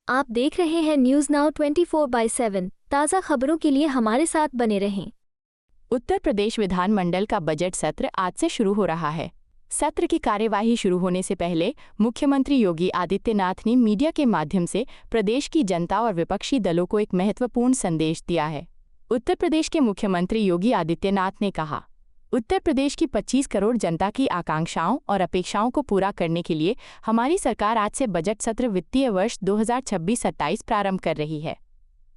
आप देख रहे हैं न्यूज नाउ 24/7। ताज़ा खबरों के लिए हमारे साथ बने रहें। उत्तर प्रदेश विधानमंडल का बजट सत्र आज से शुरू हो रहा है। सत्र की कार्यवाही शुरू होने से पहले मुख्यमंत्री योगी आदित्यनाथ ने मीडिया के माध्यम से प्रदेश की जनता और विपक्षी दलों को एक महत्वपूर्ण संदेश दिया है। उत्तर प्रदेश के मुख्यमंत्री योगी आदित्यनाथ ने कहा, उत्तर प्रदेश की 25 करोड़ जनता की आकांक्षाओं और अपेक्षाओं को पूरा करने के लिए हमारी सरकार आज से बजट सत्र वित्तीय वर्ष 2026-27 प्रारंभ कर रही है।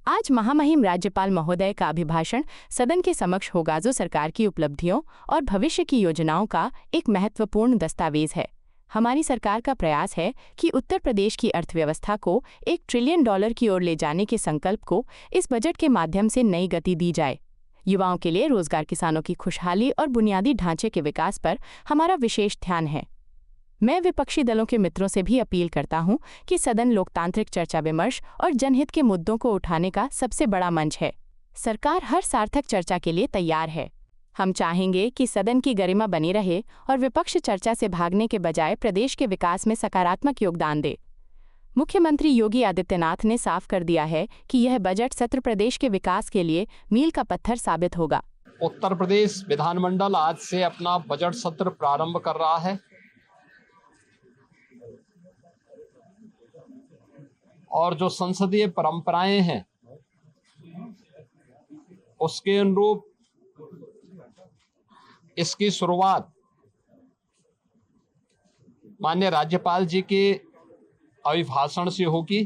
आज महामहिम राज्यपाल महोदय का अभिभाषण सदन के समक्ष होगा, जो सरकार की उपलब्धियों और भविष्य की योजनाओं का एक महत्वपूर्ण दस्तावेज है। हमारी सरकार का प्रयास है कि उत्तर प्रदेश की अर्थव्यवस्था को $1 ट्रिलियन की ओर ले जाने के संकल्प को इस बजट के माध्यम से नई गति दी जाए। युवाओं के लिए रोजगार, किसानों की खुशहाली और बुनियादी ढांचे के विकास पर हमारा विशेष ध्यान है। मैं विपक्षी दलों के मित्रों से भी अपील करता हूं कि सदन लोकतांत्रिक चर्चा विमर्श और जनहित के मुद्दों को उठाने का सबसे बड़ा मंच है। सरकार हर सार्थक चर्चा के लिए तैयार है। हम चाहेंगे कि सदन की गरिमा बनी रहे और विपक्ष चर्चा से भागने के बजाय प्रदेश के विकास में सकारात्मक योगदान दे। मुख्यमंत्री योगी आदित्यनाथ ने साफ कर दिया है कि यह बजट सत्र प्रदेश के विकास के लिए मील का पत्थर साबित होगा। उत्तर प्रदेश विधानमंडल आज से अपना बजट सत्र प्रारंभ कर रहा है और जो संसदीय परंपराएं हैं उसके अनुरूप इसकी शुरुआत माननीय राज्यपाल जी के अभिभाषण से होगी।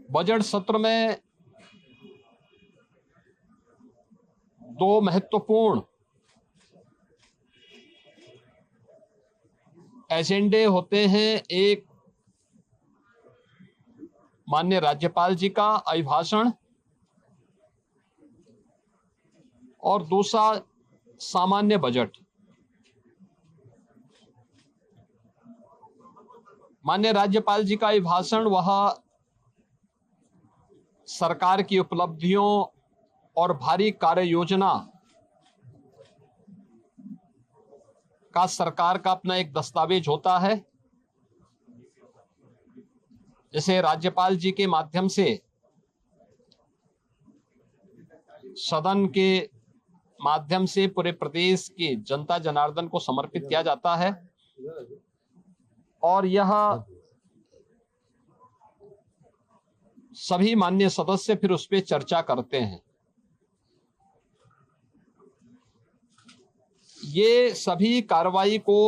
बजट सत्र में दो महत्वपूर्ण एजेंडे होते हैं। एक माननीय राज्यपाल जी का अभिभाषण और दूसरा सामान्य बजट। माननीय राज्यपाल जी का अभिभाषण वह सरकार की उपलब्धियों और भारी कार्य योजना का सरकार का अपना एक दस्तावेज होता है, जिसे राज्यपाल जी के माध्यम से सदन के माध्यम से पूरे प्रदेश की जनता जनार्दन को समर्पित किया जाता है और यह सभी माननीय सदस्य फिर उस पर चर्चा करते हैं। ये सभी कार्रवाई को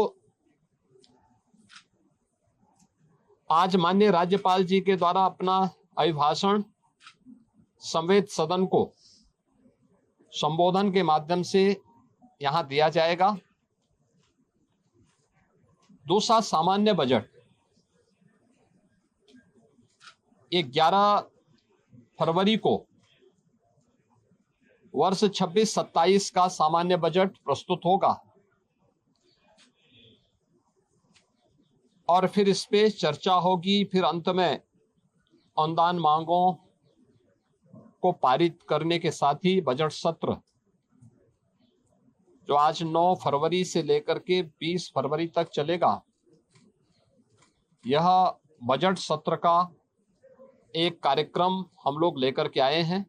आज माननीय राज्यपाल जी के द्वारा अपना अभिभाषण संवेद सदन को संबोधन के माध्यम से यहां दिया जाएगा। दूसरा सामान्य बजट 11 फरवरी को वर्ष 26-27 का सामान्य बजट प्रस्तुत होगा और फिर इस पे चर्चा होगी। फिर अंत में अनुदान मांगों को पारित करने के साथ ही बजट सत्र जो आज 9 फरवरी से लेकर के 20 फरवरी तक चलेगा, यह बजट सत्र का एक कार्यक्रम हम लोग लेकर के आए हैं।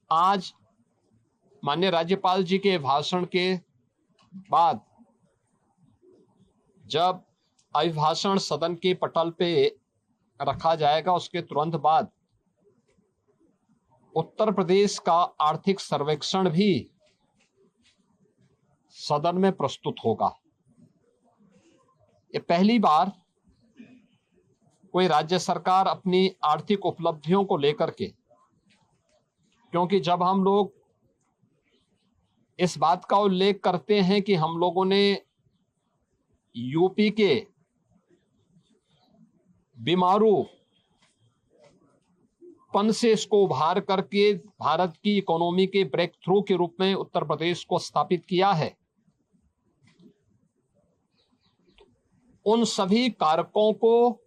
आज माननीय राज्यपाल जी के भाषण के बाद जब अभिभाषण सदन के पटल पे रखा जाएगा, उसके तुरंत बाद उत्तर प्रदेश का आर्थिक सर्वेक्षण भी सदन में प्रस्तुत होगा। ये पहली बार कोई राज्य सरकार अपनी आर्थिक उपलब्धियों को लेकर के, क्योंकि जब हम लोग इस बात का उल्लेख करते हैं कि हम लोगों ने यूपी के बीमारू पन से इसको उभार करके भारत की इकोनॉमी के ब्रेक थ्रू के रूप में उत्तर प्रदेश को स्थापित किया है, उन सभी कारकों को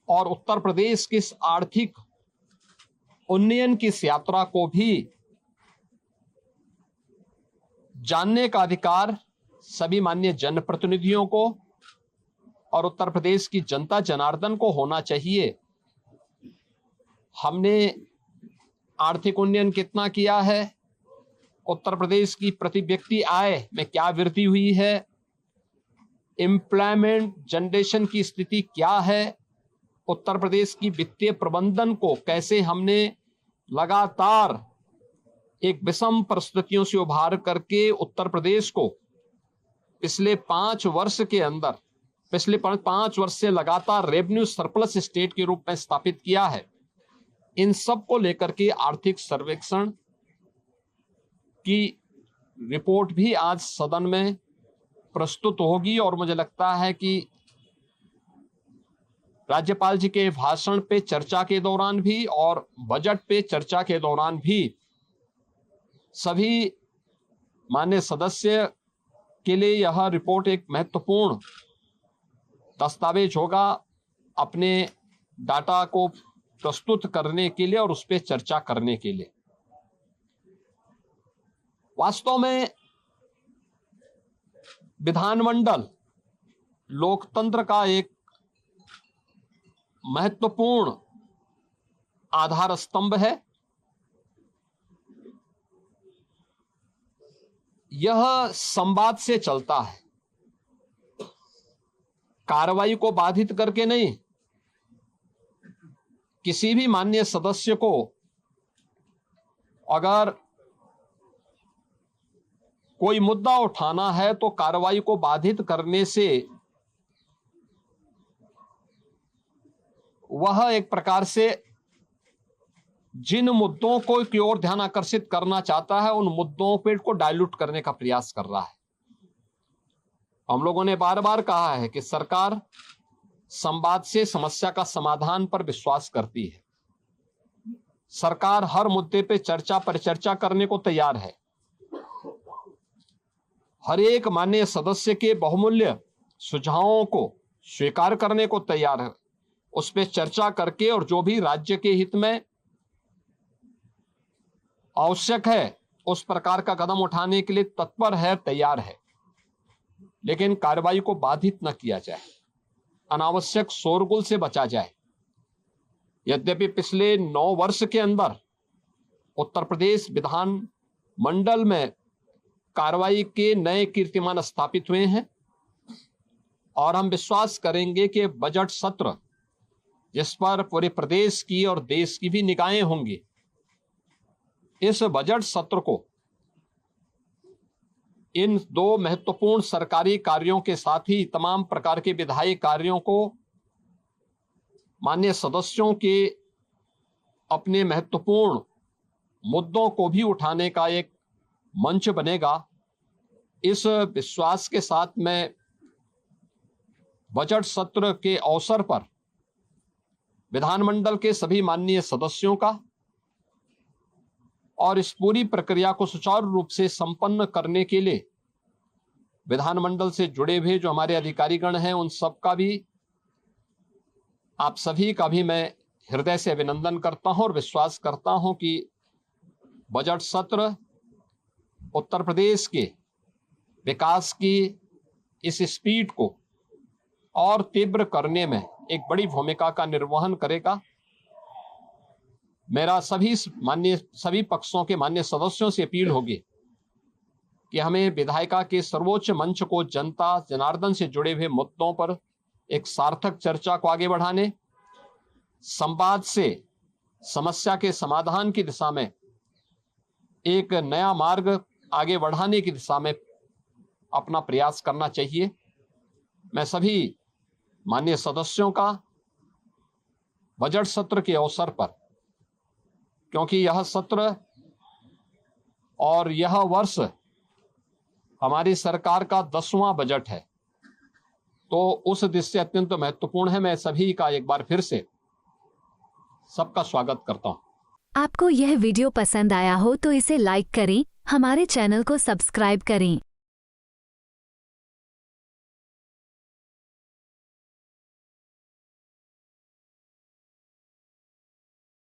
और उत्तर प्रदेश की इस आर्थिक उन्नयन की इस यात्रा को भी जानने का अधिकार सभी माननीय जनप्रतिनिधियों को और उत्तर प्रदेश की जनता जनार्दन को होना चाहिए। हमने आर्थिक उन्नयन कितना किया है, उत्तर प्रदेश की प्रति व्यक्ति आय में क्या वृद्धि हुई है, एम्प्लॉयमेंट जनरेशन की स्थिति क्या है, उत्तर प्रदेश की वित्तीय प्रबंधन को कैसे हमने लगातार एक विषम परिस्थितियों से उभार करके उत्तर प्रदेश को पिछले 5 वर्ष के अंदर, पिछले 5 वर्ष से लगातार रेवेन्यू सरप्लस स्टेट के रूप में स्थापित किया है। इन सब को लेकर के आर्थिक सर्वेक्षण की रिपोर्ट भी आज सदन में प्रस्तुत होगी और मुझे लगता है कि राज्यपाल जी के भाषण पे चर्चा के दौरान भी और बजट पे चर्चा के दौरान भी सभी माननीय सदस्य के लिए यह रिपोर्ट एक महत्वपूर्ण दस्तावेज होगा अपने डाटा को प्रस्तुत करने के लिए और उस पर चर्चा करने के लिए। वास्तव में विधानमंडल लोकतंत्र का एक महत्वपूर्ण आधार स्तंभ है। यह संवाद से चलता है, कार्रवाई को बाधित करके नहीं। किसी भी माननीय सदस्य को अगर कोई मुद्दा उठाना है तो कार्रवाई को बाधित करने से वह एक प्रकार से जिन मुद्दों को की ओर ध्यान आकर्षित करना चाहता है उन मुद्दों पे को डाइल्यूट करने का प्रयास कर रहा है। हम लोगों ने बार बार कहा है कि सरकार संवाद से समस्या का समाधान पर विश्वास करती है। सरकार हर मुद्दे पे चर्चा पर चर्चा करने को तैयार है। हर एक माननीय सदस्य के बहुमूल्य सुझावों को स्वीकार करने को तैयार है, उस पर चर्चा करके और जो भी राज्य के हित में आवश्यक है उस प्रकार का कदम उठाने के लिए तत्पर है, तैयार है। लेकिन कार्रवाई को बाधित न किया जाए, अनावश्यक शोरगुल से बचा जाए। यद्यपि पिछले 9 वर्ष के अंदर उत्तर प्रदेश विधान मंडल में कार्रवाई के नए कीर्तिमान स्थापित हुए हैं और हम विश्वास करेंगे कि बजट सत्र जिस पर पूरे प्रदेश की और देश की भी निगाहें होंगी, इस बजट सत्र को इन 2 महत्वपूर्ण सरकारी कार्यों के साथ ही तमाम प्रकार के विधायी कार्यों को माननीय सदस्यों के अपने महत्वपूर्ण मुद्दों को भी उठाने का एक मंच बनेगा। इस विश्वास के साथ मैं बजट सत्र के अवसर पर विधानमंडल के सभी माननीय सदस्यों का और इस पूरी प्रक्रिया को सुचारू रूप से संपन्न करने के लिए विधानमंडल से जुड़े हुए जो हमारे अधिकारीगण हैं उन सब का भी, आप सभी का भी मैं हृदय से अभिनंदन करता हूं और विश्वास करता हूं कि बजट सत्र उत्तर प्रदेश के विकास की इस स्पीड को और तीव्र करने में एक बड़ी भूमिका का निर्वहन करेगा। मेरा सभी पक्षों के माननीय सदस्यों से अपील होगी कि हमें विधायिका के सर्वोच्च मंच को जनता जनार्दन से जुड़े हुए मुद्दों पर एक सार्थक चर्चा को आगे बढ़ाने, संवाद से समस्या के समाधान की दिशा में एक नया मार्ग आगे बढ़ाने की दिशा में अपना प्रयास करना चाहिए। मैं सभी माननीय सदस्यों का बजट सत्र के अवसर पर, क्योंकि यह सत्र और यह वर्ष हमारी सरकार का 10वां बजट है, तो उस दृष्टि से अत्यंत महत्वपूर्ण है। मैं सभी का एक बार फिर से सबका स्वागत करता हूं। आपको यह वीडियो पसंद आया हो तो इसे लाइक करें, हमारे चैनल को सब्सक्राइब करें।